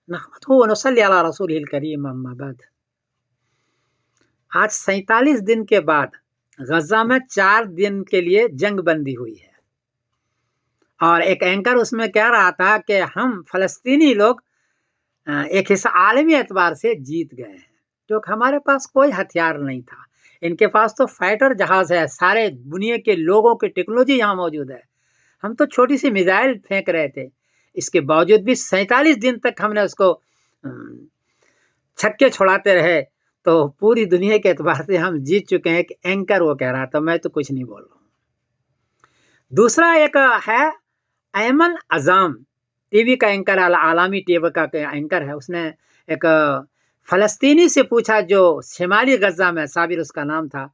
नहमदुहु व नसल्ली अला रसूलिल करीम अम्मा बाद। आज 47 दिन के बाद गजा में 4 दिन के लिए जंग बंदी हुई है और एक एंकर उसमें कह रहा था कि हम फलस्तीनी लोग एक हिस्सा आलमी एतबार से जीत गए हैं, क्योंकि हमारे पास कोई हथियार नहीं था। इनके पास तो फाइटर जहाज है, सारे दुनिया के लोगों की टेक्नोलॉजी यहाँ मौजूद है। हम तो छोटी सी मिसाइल फेंक रहे थे, इसके बावजूद भी 47 दिन तक हमने उसको छक्के छुड़ाते रहे। तो पूरी दुनिया के एतबार से हम जीत चुके हैं। कि एंकर वो कह रहा था, मैं तो कुछ नहीं बोल रहा हूँ। दूसरा एक है ऐमन अजाम, टीवी का एंकर, आलामी टीवी का एंकर है। उसने एक फलस्तीनी से पूछा जो शिमाली गजा में, साबिर उसका नाम था,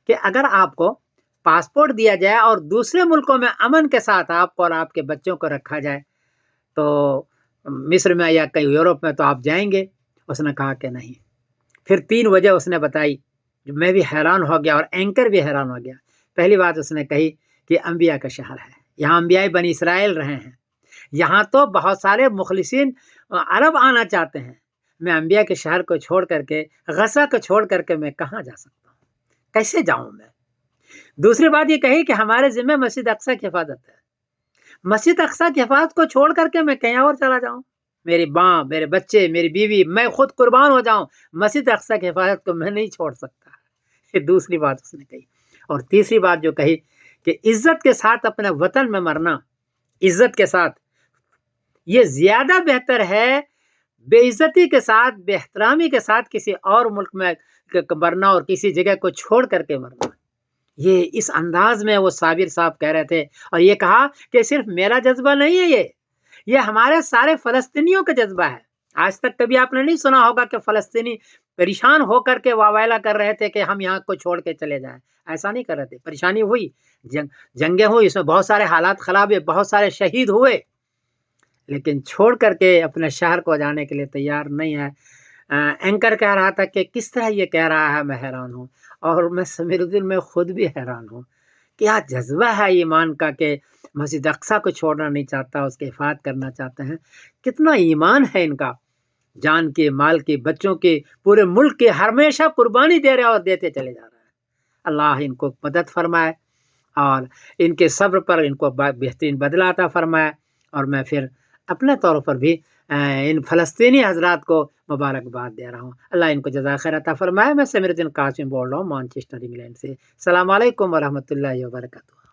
कि अगर आपको पासपोर्ट दिया जाए और दूसरे मुल्कों में अमन के साथ आपको और आपके बच्चों को रखा जाए तो मिस्र में या कहीं यूरोप में तो आप जाएंगे? उसने कहा कि नहीं। फिर 3 वजह उसने बताई, जो मैं भी हैरान हो गया और एंकर भी हैरान हो गया। पहली बात उसने कही कि अंबिया का शहर है, यहाँ अंबिया बनी इसराइल रहे हैं, यहाँ तो बहुत सारे मुखलिसीन अरब आना चाहते हैं। मैं अंबिया के शहर को छोड़ करके, गजा को छोड़ करके मैं कहाँ जा सकता हूँ, कैसे जाऊँ मैं? दूसरी बात ये कही कि हमारे जिम्मे मस्जिद अक्सा की हिफाजत है। मस्जिद अक्सा की हिफाजत को छोड़ करके मैं कहीं और चला जाऊँ, मेरी माँ, मेरे बच्चे, मेरी बीवी, मैं खुद कुर्बान हो जाऊं, मस्जिद अक्सा की हिफाजत को मैं नहीं छोड़ सकता। ये दूसरी बात उसने कही। और तीसरी बात जो कही कि इज्जत के साथ अपने वतन में मरना, इज्जत के साथ, ये ज्यादा बेहतर है बेइज्जती के साथ, बेहतरामी के साथ किसी और मुल्क में मरना और किसी जगह को छोड़ करके मरना। ये इस अंदाज में वो साबिर साहब कह रहे थे। और ये कहा कि सिर्फ मेरा जज्बा नहीं है, ये हमारे सारे फलस्तीनियों का जज्बा है। आज तक कभी आपने नहीं सुना होगा कि फलस्तीनी परेशान होकर के वावैला कर रहे थे कि हम यहाँ को छोड़ के चले जाएं। ऐसा नहीं कर रहे थे। परेशानी हुई, जंगें हुई, इसमें बहुत सारे हालात खराब हुए, बहुत सारे शहीद हुए, लेकिन छोड़ करके अपने शहर को जाने के लिए तैयार नहीं है। एंकर कह रहा था कि किस तरह ये कह रहा है, मैं हैरान हूँ। और मैं समीरुद्दीन में खुद भी हैरान हूँ। क्या जज्बा है ईमान का कि मस्जिद अक्सा को छोड़ना नहीं चाहता, उसकी हिफाजत करना चाहते हैं। कितना ईमान है इनका, जान के, माल के, बच्चों के, पूरे मुल्क के हमेशा कुर्बानी दे रहे हैं और देते चले जा रहे हैं। अल्लाह इनको मदद फरमाए और इनके सब्र पर इनको बेहतरीन बदला अता फरमाए। और मैं फिर अपने तौर पर भी इन फलस्तीनी हजरात को मुबारकबाद दे रहा हूँ। अल्लाह इनको जज़ा खैर अता फरमाए। मैं समीरुद्दीन कासिम बोल रहा हूँ, मैनचेस्टर, इंग्लैंड से। अस्सलाम वालेकुम व रहमतुल्लाहि व बरकातहू।